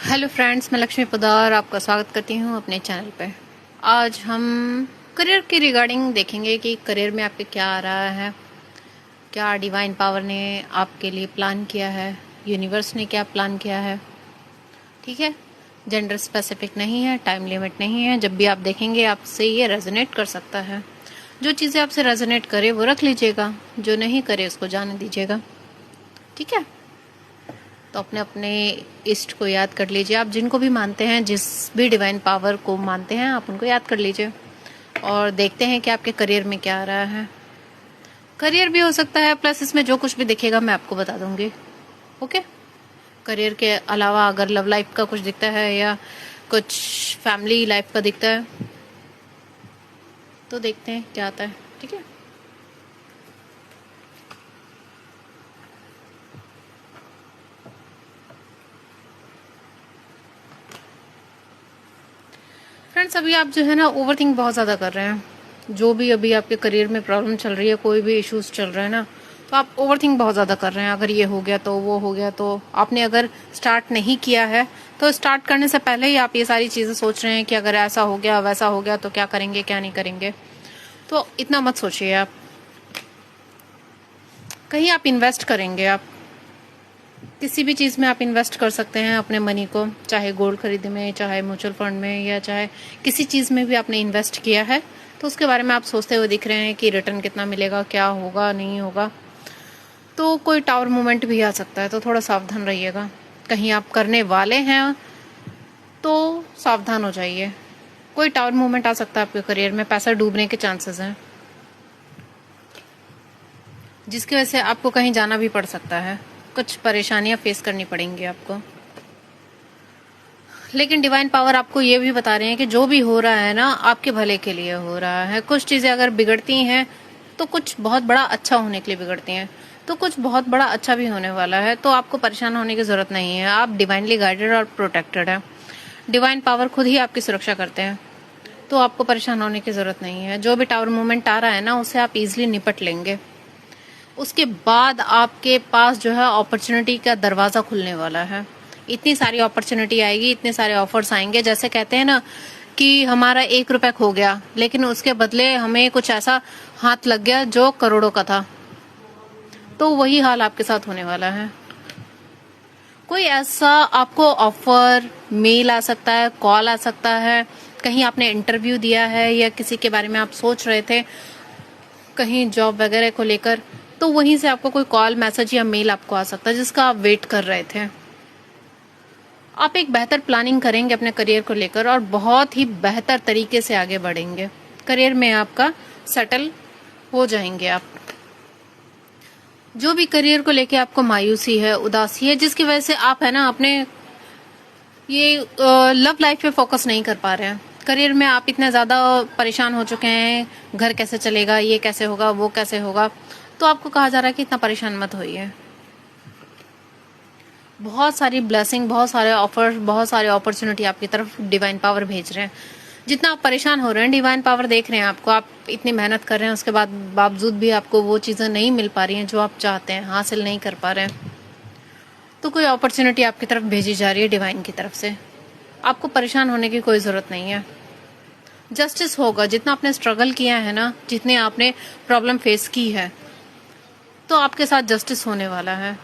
Hello friends, मैं लक्ष्मी पोदार आपका स्वागत करती हूँ अपने चैनल पे। आज हम करियर के रिगार्डिंग देखेंगे कि करियर में आपके क्या आ रहा है, क्या डिवाइन पावर ने आपके लिए प्लान किया है, यूनिवर्स ने क्या प्लान किया है। ठीक है, जेंडर स्पेसिफिक नहीं है, टाइम लिमिट नहीं है। जब भी आप देखेंगे आपसे ये रेजोनेट कर सकता है। जो चीज़ें आपसे रेजोनेट करे वो रख लीजिएगा, जो नहीं करे उसको जाने दीजिएगा। ठीक है, तो अपने अपने इष्ट को याद कर लीजिए। आप जिनको भी मानते हैं, जिस भी डिवाइन पावर को मानते हैं, आप उनको याद कर लीजिए और देखते हैं कि आपके करियर में क्या आ रहा है। करियर भी हो सकता है, प्लस इसमें जो कुछ भी दिखेगा मैं आपको बता दूंगी। ओके, करियर के अलावा अगर लव लाइफ का कुछ दिखता है या कुछ फैमिली लाइफ का दिखता है तो देखते हैं क्या आता है। ठीक है, फ्रेंड्स, अभी आप जो है ना ओवरथिंक बहुत ज़्यादा कर रहे हैं। जो भी अभी आपके करियर में प्रॉब्लम चल रही है, कोई भी इश्यूज चल रहे हैं ना, तो आप ओवरथिंक बहुत ज़्यादा कर रहे हैं। अगर ये हो गया तो वो हो गया, तो आपने अगर स्टार्ट नहीं किया है तो स्टार्ट करने से पहले ही आप ये सारी चीज़ें सोच रहे हैं कि अगर ऐसा हो गया वैसा हो गया तो क्या करेंगे क्या नहीं करेंगे। तो इतना मत सोचिए। आप कहीं आप इन्वेस्ट करेंगे, आप किसी भी चीज़ में आप इन्वेस्ट कर सकते हैं अपने मनी को, चाहे गोल्ड खरीदने में, चाहे म्यूचुअल फंड में, या चाहे किसी चीज़ में भी आपने इन्वेस्ट किया है तो उसके बारे में आप सोचते हुए दिख रहे हैं कि रिटर्न कितना मिलेगा, क्या होगा नहीं होगा। तो कोई टावर मूवमेंट भी आ सकता है, तो थोड़ा सावधान रहिएगा। कहीं आप करने वाले हैं तो सावधान हो जाइए। कोई टावर मूवमेंट आ सकता है आपके करियर में, पैसा डूबने के चांसेस हैं, जिसकी वजह से आपको कहीं जाना भी पड़ सकता है, कुछ परेशानियां फेस करनी पड़ेंगी आपको। लेकिन डिवाइन पावर आपको ये भी बता रहे हैं कि जो भी हो रहा है ना आपके भले के लिए हो रहा है। कुछ चीजें अगर बिगड़ती हैं तो कुछ बहुत बड़ा अच्छा होने के लिए बिगड़ती हैं, तो कुछ बहुत बड़ा अच्छा भी होने वाला है। तो आपको परेशान होने की जरूरत नहीं है। आप डिवाइनली गाइडेड और प्रोटेक्टेड है। डिवाइन पावर खुद ही आपकी सुरक्षा करते हैं, तो आपको परेशान होने की जरूरत नहीं है। जो भी टावर मूवमेंट आ रहा है ना उससे आप इजिली निपट लेंगे। उसके बाद आपके पास जो है अपॉर्चुनिटी का दरवाजा खुलने वाला है। इतनी सारी अपॉर्चुनिटी आएगी, इतने सारे ऑफर्स आएंगे। जैसे कहते हैं ना कि हमारा 1 रुपया खो गया, लेकिन उसके बदले हमें कुछ ऐसा हाथ लग गया जो करोड़ों का था। तो वही हाल आपके साथ होने वाला है। कोई ऐसा आपको ऑफर मेल आ सकता है, कॉल आ सकता है। कहीं आपने इंटरव्यू दिया है या किसी के बारे में आप सोच रहे थे, कहीं जॉब वगैरह को लेकर, तो वहीं से आपको कोई कॉल, मैसेज या मेल आपको आ सकता है जिसका आप वेट कर रहे थे। आप एक बेहतर प्लानिंग करेंगे अपने करियर को लेकर और बहुत ही बेहतर तरीके से आगे बढ़ेंगे। करियर में आपका सेटल हो जाएंगे आप। जो भी करियर को लेके आपको मायूसी है, उदासी है, जिसकी वजह से आप है ना अपने ये लव लाइफ पे फोकस नहीं कर पा रहे हैं। करियर में आप इतने ज्यादा परेशान हो चुके हैं, घर कैसे चलेगा, ये कैसे होगा, वो कैसे होगा, तो आपको कहा जा रहा है कि इतना परेशान मत होइए। बहुत सारी ब्लेसिंग, बहुत सारे ऑफर, बहुत सारे अपॉर्चुनिटी आपकी तरफ डिवाइन पावर भेज रहे हैं। जितना आप परेशान हो रहे हैं, डिवाइन पावर देख रहे हैं आपको। आप इतनी मेहनत कर रहे हैं, उसके बाद बावजूद भी आपको वो चीजें नहीं मिल पा रही हैं जो आप चाहते हैं, हासिल नहीं कर पा रहे हैं। तो कोई अपॉर्चुनिटी आपकी तरफ भेजी जा रही है डिवाइन की तरफ से। आपको परेशान होने की कोई जरूरत नहीं है। जस्टिस होगा। जितना आपने स्ट्रगल किया है ना, जितने आपने प्रॉब्लम फेस की है, तो आपके साथ जस्टिस होने वाला है।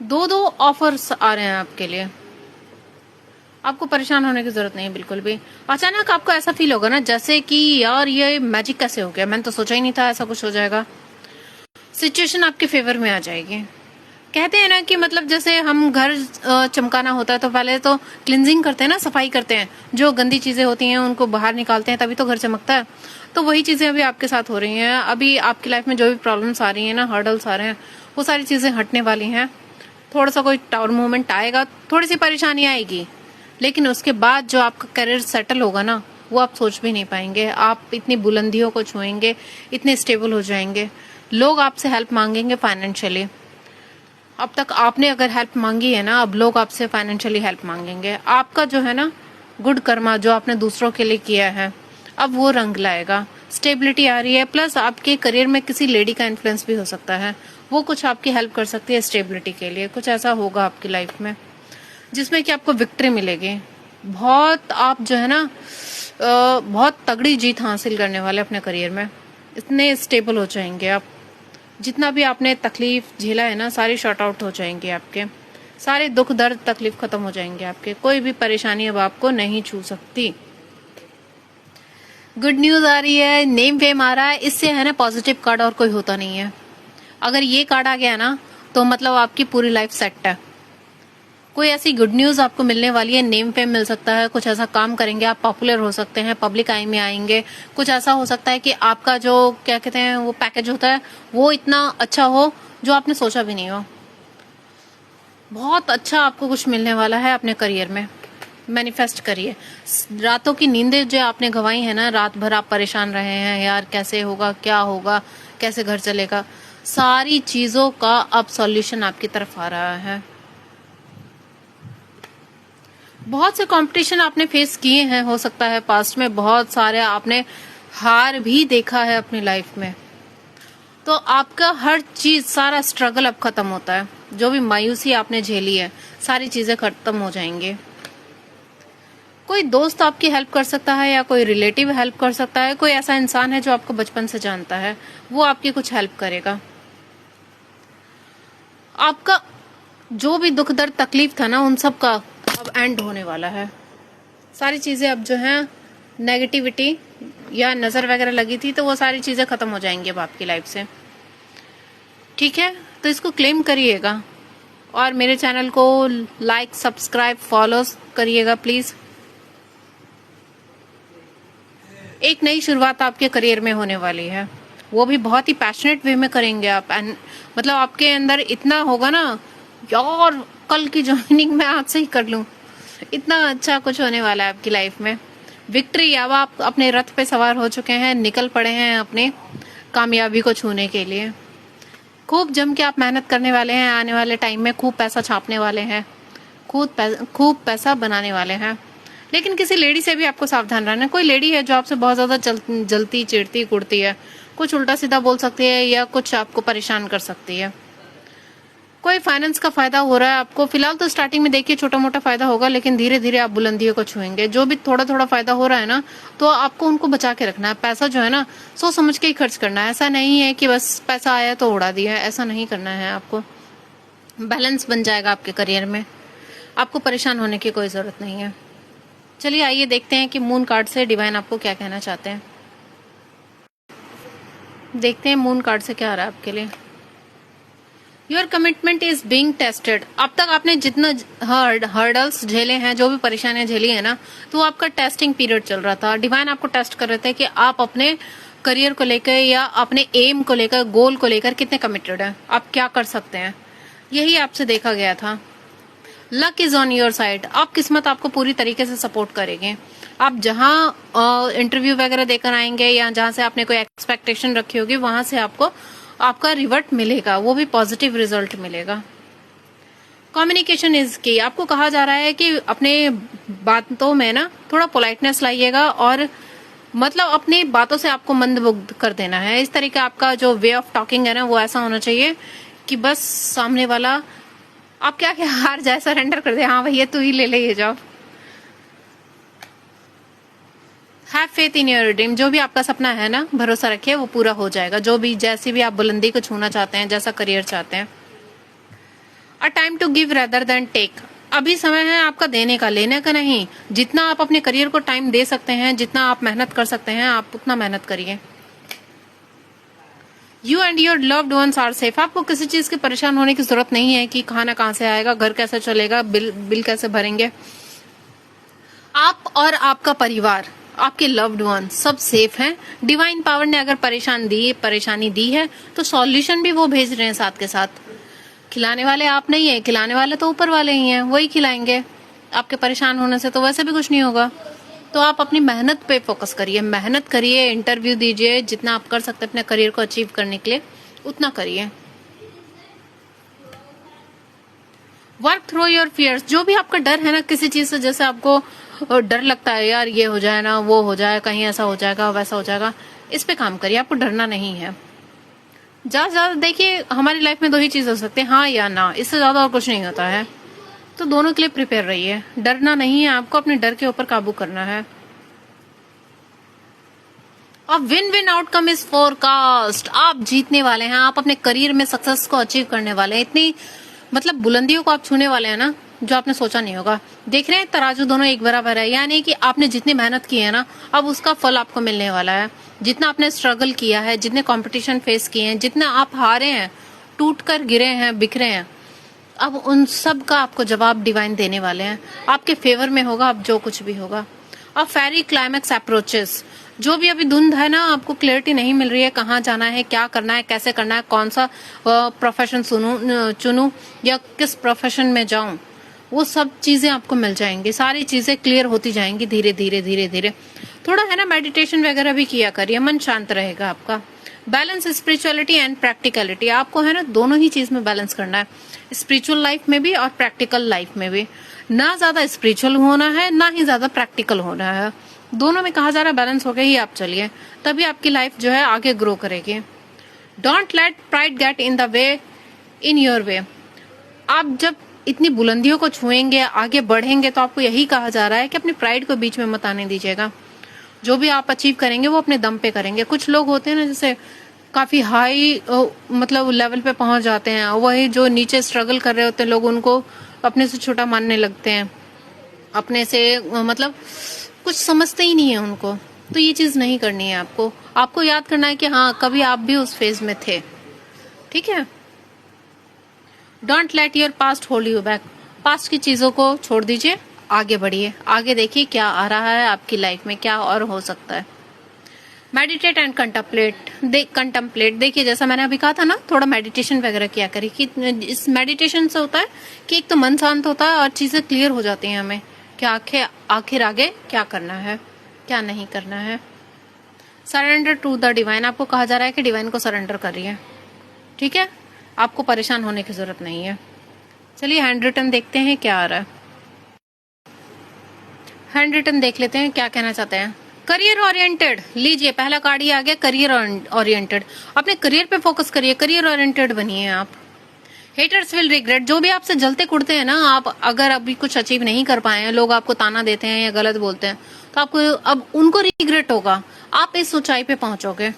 दो ऑफर्स आ रहे हैं आपके लिए। आपको परेशान होने की जरूरत नहीं है बिल्कुल भी। अचानक आपको ऐसा फील होगा ना जैसे कि यार ये मैजिक कैसे हो गया, मैंने तो सोचा ही नहीं था ऐसा कुछ हो जाएगा। सिचुएशन आपके फेवर में आ जाएगी। कहते हैं ना कि मतलब जैसे हम घर चमकाना होता है तो पहले तो क्लिनजिंग करते हैं ना, सफाई करते हैं, जो गंदी चीजें होती हैं उनको बाहर निकालते हैं, तभी तो घर चमकता है। तो वही चीजें अभी आपके साथ हो रही हैं। अभी आपकी लाइफ में जो भी प्रॉब्लम्स आ रही हैं ना, हर्डल्स आ रहे हैं, वो सारी चीजें हटने वाली हैं। थोड़ा सा कोई टावर मूवमेंट आएगा, थोड़ी सी परेशानी आएगी, लेकिन उसके बाद जो आपका करियर सेटल होगा ना, वो आप सोच भी नहीं पाएंगे। आप इतनी बुलंदियों को छुएंगे, इतने स्टेबल हो जाएंगे। लोग आपसे हेल्प मांगेंगे फाइनेंशियली। अब तक आपने अगर हेल्प मांगी है ना, अब लोग आपसे फाइनेंशियली हेल्प मांगेंगे। आपका जो है ना गुड कर्मा जो आपने दूसरों के लिए किया है, अब वो रंग लाएगा। स्टेबिलिटी आ रही है, प्लस आपके करियर में किसी लेडी का इन्फ्लुएंस भी हो सकता है। वो कुछ आपकी हेल्प कर सकती है स्टेबिलिटी के लिए। कुछ ऐसा होगा आपकी लाइफ में जिसमें कि आपको विक्ट्री मिलेगी। बहुत आप जो है ना बहुत तगड़ी जीत हासिल करने वाले अपने करियर में। इतने स्टेबल हो जाएंगे आप, जितना भी आपने तकलीफ झेला है ना सारी शॉर्ट आउट हो जाएंगे आपके। सारे दुख दर्द तकलीफ खत्म हो जाएंगे आपके। कोई भी परेशानी अब आपको नहीं छू सकती। गुड न्यूज आ रही है, नेम फेम आ रहा है। इससे है ना पॉजिटिव कार्ड और कोई होता नहीं है। अगर ये कार्ड आ गया ना तो मतलब आपकी पूरी लाइफ सेट है। कोई ऐसी गुड न्यूज आपको मिलने वाली है, नेम फेम मिल सकता है, कुछ ऐसा काम करेंगे आप, पॉपुलर हो सकते हैं, पब्लिक आई में आएंगे। कुछ ऐसा हो सकता है कि आपका जो क्या कहते हैं वो पैकेज होता है वो इतना अच्छा हो जो आपने सोचा भी नहीं हो। बहुत अच्छा आपको कुछ मिलने वाला है अपने करियर में। मैनिफेस्ट करिए। रातों की नींदें जो आपने गंवाई है ना, रात भर आप परेशान रहे हैं यार कैसे होगा, क्या होगा, कैसे घर चलेगा, सारी चीजों का अब सॉल्यूशन आपकी तरफ आ रहा है। बहुत से कंपटीशन आपने फेस किए हैं, हो सकता है पास्ट में बहुत सारे आपने हार भी देखा है अपनी लाइफ में। तो आपका हर चीज सारा स्ट्रगल अब खत्म होता है। जो भी मायूसी आपने झेली है सारी चीजें खत्म हो जाएंगे। कोई दोस्त आपकी हेल्प कर सकता है या कोई रिलेटिव हेल्प कर सकता है। कोई ऐसा इंसान है जो आपको बचपन से जानता है, वो आपकी कुछ हेल्प करेगा। आपका जो भी दुख दर्द तकलीफ था ना उन सब का अब एंड होने वाला है। सारी चीजें अब जो है नेगेटिविटी या नजर वगैरह लगी थी तो वो सारी चीजें खत्म हो जाएंगी अब आपकी लाइफ से। ठीक है, तो इसको क्लेम करिएगा और मेरे चैनल को लाइक सब्सक्राइब फॉलो करिएगा प्लीज। एक नई शुरुआत आपके करियर में होने वाली है, वो भी बहुत ही पैशनेट वे में करेंगे आप। मतलब आपके अंदर इतना होगा ना यार कल की ज्वाइनिंग मैं आज से ही कर लूं, इतना अच्छा कुछ होने वाला है आपकी लाइफ में। विक्ट्री, अब आप अपने रथ पे सवार हो चुके हैं, निकल पड़े हैं अपने कामयाबी को छूने के लिए। खूब जम के आप मेहनत करने वाले हैं, आने वाले टाइम में खूब पैसा छापने वाले हैं, खूब पैसा बनाने वाले हैं। लेकिन किसी लेडी से भी आपको सावधान रहना है। कोई लेडी है जो आपसे बहुत ज्यादा जलती चिढ़ती कुड़ती है, कुछ उल्टा सीधा बोल सकती है या कुछ आपको परेशान कर सकती है। कोई फाइनेंस का फायदा हो रहा है आपको, फिलहाल तो स्टार्टिंग में देखिए छोटा मोटा फायदा होगा, लेकिन धीरे धीरे आप बुलंदियों को छुएंगे। जो भी थोड़ा थोड़ा फायदा हो रहा है ना तो आपको उनको बचा के रखना है। पैसा जो है ना सोच समझ के ही खर्च करना है। ऐसा नहीं है कि बस पैसा आया तो उड़ा दिया, ऐसा नहीं करना है आपको। बैलेंस बन जाएगा आपके करियर में, आपको परेशान होने की कोई जरूरत नहीं है। चलिए आइए देखते हैं कि मून कार्ड से डिवाइन आपको क्या कहना चाहते हैं। देखते हैं मून कार्ड से क्या आ रहा है आपके लिए। Your commitment is being tested. अब तक आपने जितना हर्डल्स झेले हैं, जो भी परेशानियां झेली है ना, तो आपका टेस्टिंग पीरियड चल रहा था। डिवाइन आपको टेस्ट कर रहे थे कि आप अपने करियर को लेकर या अपने एम को लेकर, गोल को लेकर कितने कमिटेड हैं, आप क्या कर सकते हैं। यही आपसे देखा गया था। Luck is on your side. आप किस्मत आपको पूरी तरीके से सपोर्ट करेंगे। आप जहां इंटरव्यू वगैरह देकर आएंगे या जहां से आपने कोई एक्सपेक्टेशन रखी होगी वहां से आपको आपका रिवर्ट मिलेगा, वो भी पॉजिटिव रिजल्ट मिलेगा। कम्युनिकेशन इज की। आपको कहा जा रहा है कि अपने बातों में ना थोड़ा पोलाइटनेस लाइएगा और मतलब अपनी बातों से आपको मंदबुग्ध कर देना है। इस तरीके आपका जो वे ऑफ टॉकिंग है ना वो ऐसा होना चाहिए कि बस सामने वाला आप क्या क्या हार जाए, सरेंडर कर दे, हाँ भैया तू ही ले ले ये job. Have faith in your dream. जो भी आपका सपना है ना भरोसा रखिए वो पूरा हो जाएगा। जो भी जैसी भी आप बुलंदी को छूना चाहते हैं, जैसा करियर चाहते हैं। A time to give rather than take. अभी समय है आपका देने का, लेने का नहीं। जितना आप अपने करियर को टाइम दे सकते हैं, जितना आप मेहनत कर सकते हैं, आप उतना मेहनत करिए। You and your loved ones are safe. आपको किसी चीज के परेशान होने की जरूरत नहीं है कि खाना कहाँ से आएगा, घर कैसे चलेगा, बिल कैसे भरेंगे। आप और आपका परिवार, आपके लव्ड वन सब सेफ हैं। डिवाइन पावर ने अगर परेशानी दी है तो सॉल्यूशन भी वो भेज रहे हैं साथ के साथ। खिलाने वाले आप नहीं है, खिलाने वाले तो ऊपर वाले ही हैं, वही खिलाएंगे। आपके परेशान होने से तो वैसे भी कुछ नहीं होगा। तो आप अपनी मेहनत पे फोकस करिए, मेहनत करिए, इंटरव्यू दीजिए, जितना आप कर सकते हैं अपने करियर को अचीव करने के लिए उतना करिए। Work through your fears. जो भी आपका डर है ना किसी चीज से, जैसे आपको डर लगता है यार ये हो जाए ना, वो हो जाए, कहीं ऐसा हो जाएगा, वैसा हो जाएगा, इस पे काम करिए। आपको डरना नहीं है। ज्यादा से ज्यादा देखिए हमारी लाइफ में दो ही चीज हो सकते हैं, हाँ या ना, इससे ज्यादा और कुछ नहीं होता है। तो दोनों के लिए प्रिपेयर रहिए, डरना नहीं है आपको, अपने डर के ऊपर काबू करना है। और win win outcome is forecast, आप जीतने वाले हैं, आप अपने करियर में सक्सेस को अचीव करने वाले हैं, इतनी मतलब बुलंदियों को आप छूने वाले हैं ना जो आपने सोचा नहीं होगा। देख रहे हैं तराजू दोनों एक बराबर है, यानी कि आपने जितनी मेहनत की है ना अब उसका फल आपको मिलने वाला है। जितना आपने स्ट्रगल किया है, जितने कंपटीशन फेस किए हैं, जितना आप हारे हैं, टूट कर गिरे हैं, बिखरे हैं, अब उन सब का आपको जवाब डिवाइन देने वाले हैं, आपके फेवर में होगा अब जो कुछ भी होगा। अब फेरी क्लाइमैक्स अप्रोचेस, जो भी अभी धुंध है ना, आपको क्लियरिटी नहीं मिल रही है, कहाँ जाना है, क्या करना है, कैसे करना है, कौन सा प्रोफेशन चुनूं या किस प्रोफेशन में जाऊं, वो सब चीजें आपको मिल जाएंगी, सारी चीजें क्लियर होती जाएंगी धीरे धीरे धीरे धीरे। थोड़ा है ना मेडिटेशन वगैरह भी किया करिए, मन शांत रहेगा आपका। बैलेंस स्पिरिचुअलिटी एंड प्रैक्टिकलिटी, आपको है ना दोनों ही चीज में बैलेंस करना है, स्पिरिचुअल लाइफ में भी और प्रैक्टिकल लाइफ में भी। ना ज्यादा स्पिरिचुअल होना है, ना ही ज्यादा प्रैक्टिकल होना है, दोनों में कहा जा रहा है बैलेंस होकर ही आप चलिए, तभी आपकी लाइफ जो है आगे ग्रो करेगी। Don't let pride get in the way in your way, आप जब इतनी बुलंदियों को छुएंगे, आगे बढ़ेंगे, तो आपको यही कहा जा रहा है कि अपनी प्राइड को बीच में मत आने दीजिएगा। जो भी आप अचीव करेंगे वो अपने दम पे करेंगे। कुछ लोग होते हैं ना जैसे काफी हाई मतलब लेवल पे पहुंच जाते हैं, वही जो नीचे स्ट्रगल कर रहे होते हैं लोग उनको अपने से छोटा मानने लगते हैं, अपने से मतलब कुछ समझते ही नहीं है उनको। तो ये चीज नहीं करनी है आपको, आपको याद करना है कि हाँ कभी आप भी उस फेज में थे, ठीक है। Don't let your past hold you back, past की चीजों को छोड़ दीजिए, आगे बढ़िए, आगे देखिए क्या आ रहा है आपकी लाइफ में, क्या और हो सकता है। मेडिटेट एंड कंटम्पलेट, देखिए जैसा मैंने अभी कहा था ना, थोड़ा मेडिटेशन वगैरह किया करिए कि इस मेडिटेशन से होता है कि एक तो मन शांत होता है और चीजें क्लियर हो जाती हैं हमें कि आखिर आगे क्या करना है, क्या नहीं करना है। सरेंडर टू द डिवाइन, आपको कहा जा रहा है कि डिवाइन को सरेंडर करिए, ठीक है, आपको परेशान होने की जरूरत नहीं है। चलिए हैंड रिटन देखते हैं क्या आ रहा है। हैंड रिटन देख लेते हैं क्या कहना चाहते हैं। करियर ओरिएंटेड, लीजिए पहला कार्ड ही आ गया, करियर ओरिएंटेड। अपने करियर पे फोकस करिए, करियर ओरिएंटेड बनिए आप। हेटर्स विल रिग्रेट, जो भी आपसे जलते कुड़ते हैं ना, आप अगर अभी कुछ अचीव नहीं कर पाए हैं, लोग आपको ताना देते हैं या गलत बोलते हैं, तो आपको अब उनको रिग्रेट होगा, आप इस ऊंचाई पे पहुंचोगे।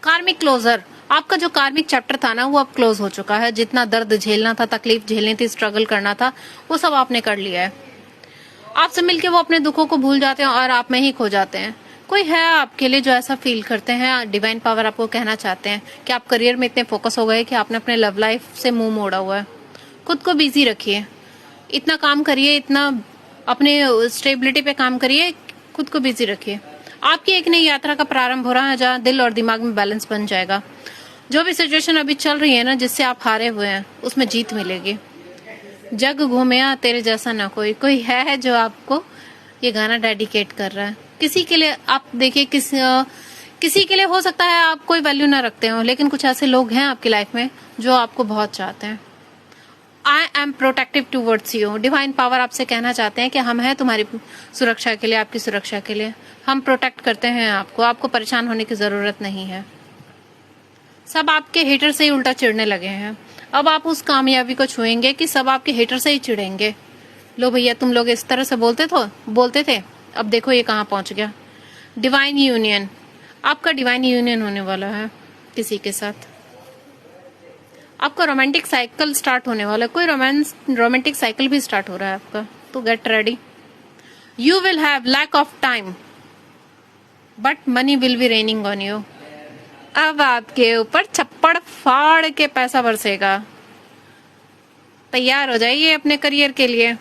कार्मिक क्लोजर, आपका जो कार्मिक चैप्टर था ना वो अब क्लोज हो चुका है। जितना दर्द झेलना था, तकलीफ झेलनी थी, स्ट्रगल करना था, वो सब आपने कर लिया है। आपसे मिलके वो अपने दुखों को भूल जाते हैं और आप में ही खो जाते हैं। कोई है आपके लिए जो ऐसा फील करते हैं, डिवाइन पावर आपको कहना चाहते हैं कि आप करियर में इतने फोकस हो गए कि आपने अपने लव लाइफ से मुंह मोड़ा हुआ है। खुद को बिजी रखिए, इतना काम करिए, इतना अपने स्टेबिलिटी पे काम करिए, खुद को बिजी रखिए। आपकी एक नई यात्रा का प्रारंभ हो रहा है जहाँ दिल और दिमाग में बैलेंस बन जाएगा। जो भी सिचुएशन अभी चल रही है ना जिससे आप हारे हुए हैं, उसमें जीत मिलेगी। जग घूमया तेरे जैसा ना कोई, कोई है जो आपको ये गाना डेडिकेट कर रहा है। किसी के लिए आप देखिए, किसी के लिए हो सकता है आप कोई वैल्यू ना रखते हो, लेकिन कुछ ऐसे लोग हैं आपकी लाइफ में जो आपको बहुत चाहते हैं। I am protective towards you, divine power आपसे कहना चाहते हैं कि हम हैं तुम्हारी सुरक्षा के लिए, आपकी सुरक्षा के लिए हम प्रोटेक्ट करते हैं आपको, आपको परेशान होने की जरूरत नहीं है। सब आपके हेटर से ही उल्टा चिढ़ने लगे हैं। अब आप उस कामयाबी को छुएंगे कि सब आपके हेटर से ही चिढ़ेंगे। लो भैया, तुम लोग इस तरह से बोलते थे, अब देखो ये कहाँ पहुंच गया। डिवाइन यूनियन, आपका डिवाइन यूनियन होने वाला है किसी के साथ। आपका रोमांटिक साइकिल स्टार्ट होने वाला है, कोई रोमांटिक साइकिल भी स्टार्ट हो रहा है आपका, तो get ready. You will have lack of time but money will be raining on you, अब आपके ऊपर छप्पड़ फाड़ के पैसा बरसेगा। तैयार हो जाइए अपने करियर के लिए।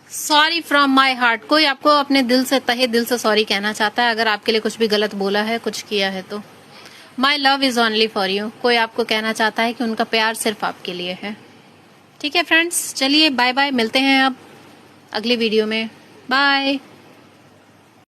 सॉरी फ्रॉम माई हार्ट, कोई आपको अपने दिल से, तहे दिल से सॉरी कहना चाहता है अगर आपके लिए कुछ भी गलत बोला है, कुछ किया है तो। My love is only for you, कोई आपको कहना चाहता है कि उनका प्यार सिर्फ आपके लिए है। ठीक है फ्रेंड्स, चलिए बाय बाय, मिलते हैं अब अगली वीडियो में। बाय।